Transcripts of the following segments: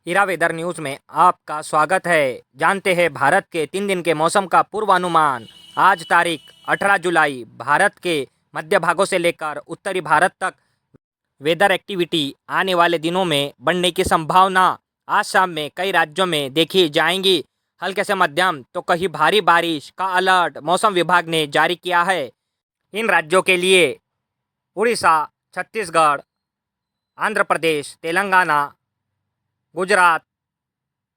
हीरा weather news में आपका स्वागत है। जानते हैं भारत के 3 दिन के मौसम का पूर्वानुमान। आज तारीख 18 जुलाई भारत के मध्य भागों से लेकर उत्तरी भारत तक वेदर एक्टिविटी आने वाले दिनों में बढ़ने की संभावना। आज शाम में कई राज्यों में देखी जाएंगी। हल्के से मध्यम तो कहीं भारी बारिश का अलर्ट मौसम विभाग ने जारी किया है। इन राज्यों के लिए उड़ीसा, छत्तीसगढ़, आंध्र प्रदेश, तेलंगाना, गुजरात,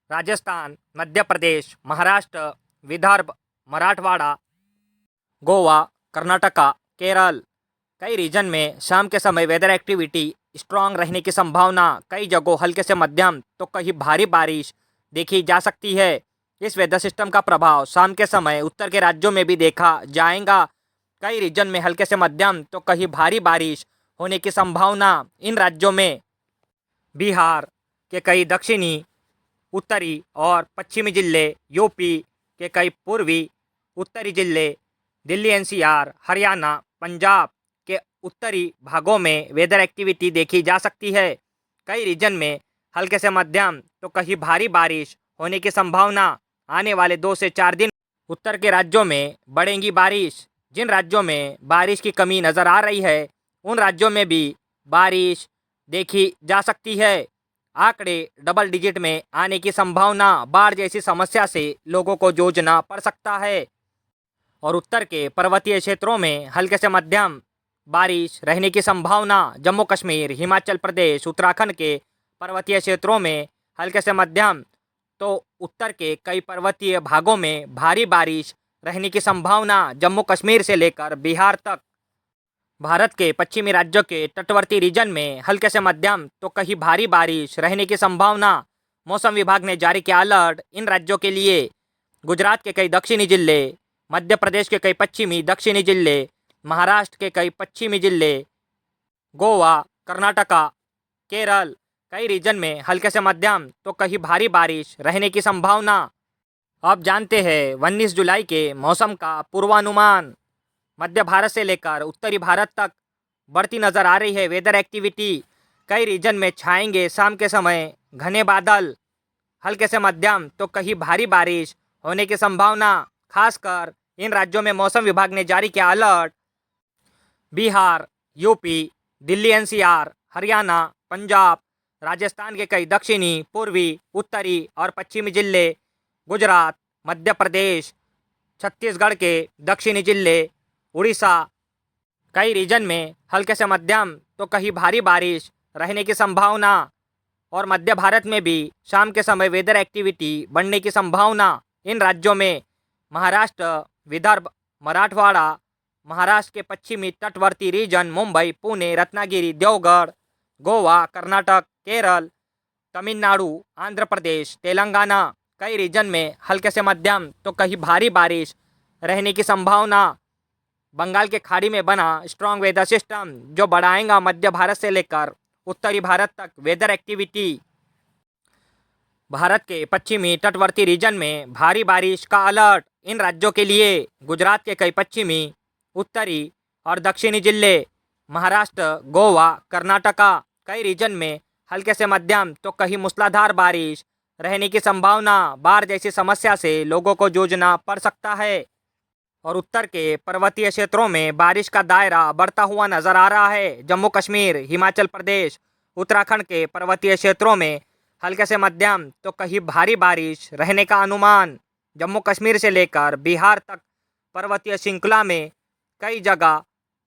राजस्थान, मध्य प्रदेश, महाराष्ट्र, विदर्भ, मराठवाड़ा, गोवा, कर्नाटका, केरल। कई रीजन में शाम के समय वेदर एक्टिविटी स्ट्रांग रहने की संभावना। कई जगहों हल्के से मध्यम तो कहीं भारी बारिश देखी जा सकती है। इस वेदर सिस्टम का प्रभाव शाम के समय उत्तर के राज्यों में भी देखा जाएगा। कई रीजन में हल्के से मध्यम तो कहीं भारी बारिश होने की संभावना। इन राज्यों में बिहार के कई दक्षिणी, उत्तरी और पश्चिमी जिले, यूपी के कई पूर्वी उत्तरी जिले, दिल्ली एनसीआर, हरियाणा, पंजाब के उत्तरी भागों में वेदर एक्टिविटी देखी जा सकती है। कई रीजन में हल्के से मध्यम तो कहीं भारी बारिश होने की संभावना। आने वाले 2 से 4 दिन उत्तर के राज्यों में बढ़ेगी बारिश। जिन राज्यों में बारिश की कमी नज़र आ रही है उन राज्यों में भी बारिश देखी जा सकती है। आंकड़े डबल डिजिट में आने की संभावना। बाढ़ जैसी समस्या से लोगों को जूझना पड़ सकता है। और उत्तर के पर्वतीय क्षेत्रों में हल्के से मध्यम बारिश रहने की संभावना। जम्मू कश्मीर, हिमाचल प्रदेश, उत्तराखंड के पर्वतीय क्षेत्रों में हल्के से मध्यम तो उत्तर के कई पर्वतीय भागों में भारी बारिश रहने की संभावना। जम्मू कश्मीर से लेकर बिहार तक। भारत के पश्चिमी राज्यों के तटवर्ती रीजन में हल्के से मध्यम तो कहीं भारी बारिश रहने की संभावना। मौसम विभाग ने जारी किया अलर्ट इन राज्यों के लिए। गुजरात के कई दक्षिणी जिले, मध्य प्रदेश के कई पश्चिमी दक्षिणी जिले, महाराष्ट्र के कई पश्चिमी जिले, गोवा, कर्नाटका, केरल। कई रीजन में हल्के से मध्यम तो कहीं भारी बारिश रहने की संभावना। अब जानते हैं 19 जुलाई के मौसम का पूर्वानुमान। मध्य भारत से लेकर उत्तरी भारत तक बढ़ती नज़र आ रही है वेदर एक्टिविटी। कई रीजन में छाएंगे शाम के समय घने बादल। हल्के से मध्यम तो कहीं भारी बारिश होने की संभावना। खासकर इन राज्यों में मौसम विभाग ने जारी किया alert. Bihar, UP, Delhi NCR, Haryana, Punjab, Rajasthan के कई दक्षिणी, पूर्वी, उत्तरी और पश्चिमी जिले, गुजरात, मध्य प्रदेश, छत्तीसगढ़ के दक्षिणी जिले, उड़ीसा। कई रीजन में हल्के से मध्यम तो कहीं भारी बारिश रहने की संभावना। और मध्य भारत में भी शाम के समय वेदर एक्टिविटी बढ़ने की संभावना। इन राज्यों में महाराष्ट्र, विदर्भ, मराठवाड़ा, महाराष्ट्र के पश्चिमी तटवर्ती रीजन, मुंबई, पुणे, रत्नागिरी, देवगढ़, गोवा, कर्नाटक, केरल, तमिलनाडु, आंध्र प्रदेश, तेलंगाना। कई रीजन में हल्के से मध्यम तो कहीं भारी बारिश रहने की संभावना। बंगाल के खाड़ी में बना स्ट्रांग वेदर सिस्टम जो बढ़ाएगा मध्य भारत से लेकर उत्तरी भारत तक वेदर एक्टिविटी। भारत के पश्चिमी तटवर्ती रीजन में भारी बारिश का अलर्ट इन राज्यों के लिए। गुजरात के कई पश्चिमी, उत्तरी और दक्षिणी जिले, महाराष्ट्र, गोवा, कर्नाटका। कई रीजन में हल्के से मध्यम तो कहीं मूसलाधार बारिश रहने की संभावना। बाढ़ जैसी समस्या से लोगों को जूझना पड़ सकता है। और उत्तर के पर्वतीय क्षेत्रों में बारिश का दायरा बढ़ता हुआ नजर आ रहा है। जम्मू कश्मीर, हिमाचल प्रदेश, उत्तराखंड के पर्वतीय क्षेत्रों में हल्के से मध्यम तो कहीं भारी बारिश रहने का अनुमान। जम्मू कश्मीर से लेकर बिहार तक पर्वतीय श्रृंखला में कई जगह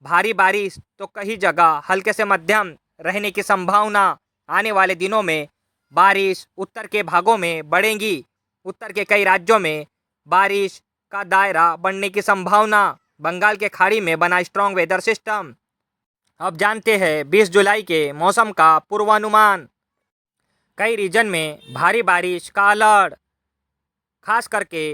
भारी बारिश तो कई जगह हल्के से मध्यम रहने की संभावना। आने वाले दिनों में बारिश उत्तर के भागों में बढ़ेगी। उत्तर के कई राज्यों में बारिश का दायरा बढ़ने की संभावना। बंगाल के खाड़ी में बना स्ट्रांग वेदर सिस्टम। अब जानते हैं 20 जुलाई के मौसम का पूर्वानुमान। कई रीजन में भारी बारिश का अलर्ट। खास करके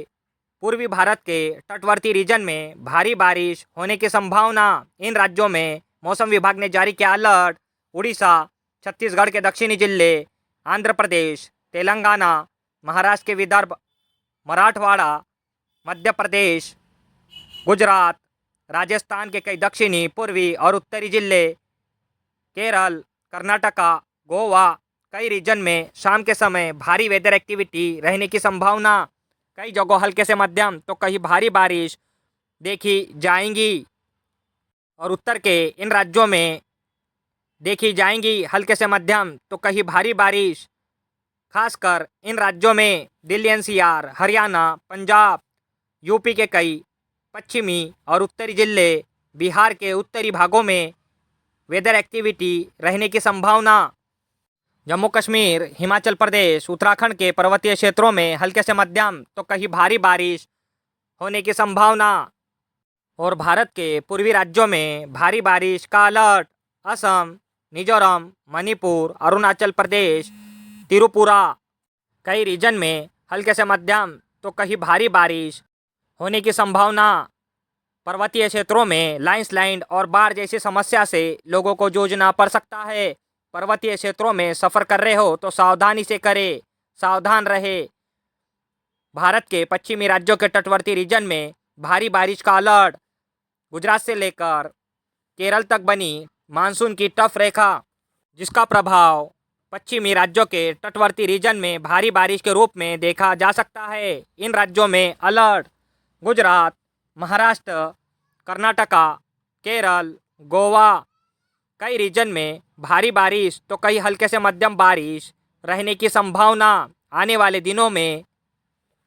पूर्वी भारत के तटवर्ती रीजन में भारी बारिश होने की संभावना। इन राज्यों में मौसम विभाग ने जारी किया अलर्ट। उड़ीसा, छत्तीसगढ़ के दक्षिणी जिले, आंध्र प्रदेश, तेलंगाना, महाराष्ट्र के विदर्भ, मराठवाड़ा, मध्य प्रदेश, गुजरात, राजस्थान के कई दक्षिणी, पूर्वी और उत्तरी जिले, केरल, कर्नाटका, गोवा, कई रीजन में शाम के समय भारी वेदर एक्टिविटी रहने की संभावना। कई जगहों हल्के से मध्यम तो कहीं भारी बारिश देखी जाएंगी। और उत्तर के इन राज्यों में देखी जाएंगी हल्के से मध्यम तो कहीं भारी बारिश। खासकर इन राज्यों में दिल्ली एनसीआर, हरियाणा, पंजाब, यूपी के कई पश्चिमी और उत्तरी जिले, बिहार के उत्तरी भागों में वेदर एक्टिविटी रहने की संभावना। जम्मू कश्मीर, हिमाचल प्रदेश, उत्तराखंड के पर्वतीय क्षेत्रों में हल्के से मध्यम तो कहीं भारी बारिश होने की संभावना। और भारत के पूर्वी राज्यों में भारी बारिश का अलर्ट। असम, मिजोरम, मणिपुर, अरुणाचल प्रदेश, त्रिपुरा, कई रीजन में हल्के से मध्यम तो कहीं भारी बारिश होने की संभावना। पर्वतीय क्षेत्रों में लैंडस्लाइड और बाढ़ जैसी समस्या से लोगों को जूझना पड़ सकता है। पर्वतीय क्षेत्रों में सफ़र कर रहे हो तो सावधानी से करें, सावधान रहे। भारत के पश्चिमी राज्यों के तटवर्ती रीजन में भारी बारिश का अलर्ट। गुजरात से लेकर केरल तक बनी मानसून की टफ रेखा, जिसका प्रभाव पश्चिमी राज्यों के तटवर्ती रीजन में भारी बारिश के रूप में देखा जा सकता है। इन राज्यों में अलर्ट। गुजरात, महाराष्ट्र, कर्नाटका, केरल, गोवा, कई रीजन में भारी बारिश तो कई हल्के से मध्यम बारिश रहने की संभावना। आने वाले दिनों में